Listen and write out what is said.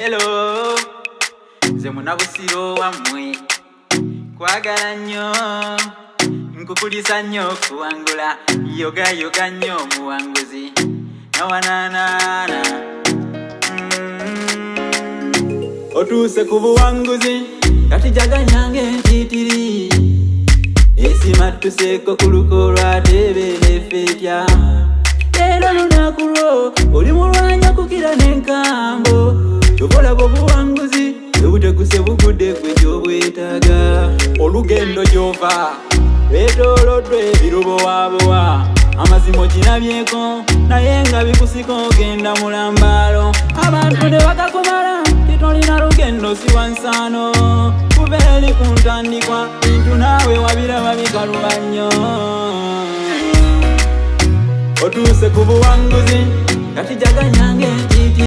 Hello, nze munabusiro wammwe kwagala nnyo nkukulisa nnyo okuwangula yoga nnyo omuwanguzi nawananana otuuse ku buwanguzi kati jaganyange ntitiri esimattuseeko ku luko lwatebenefetya leero lunaku lwo oli mulwanya kukira n'enkambo tokolaba obuwanguzi ebutekuse bugudde gwe gy'obwetaaga olugendo gy'ova lwetooloddwa ebirubowabowa amazima okinabyeko naye nga bikusika ogenda mu lambaalo abantu ne bakakumala titolina lugendo si wansaano kuva eri ku ntandikwa bintu naawe wabiraba bikaluba nnyo otuuse ku buwanguzi kati jaganyange ntiti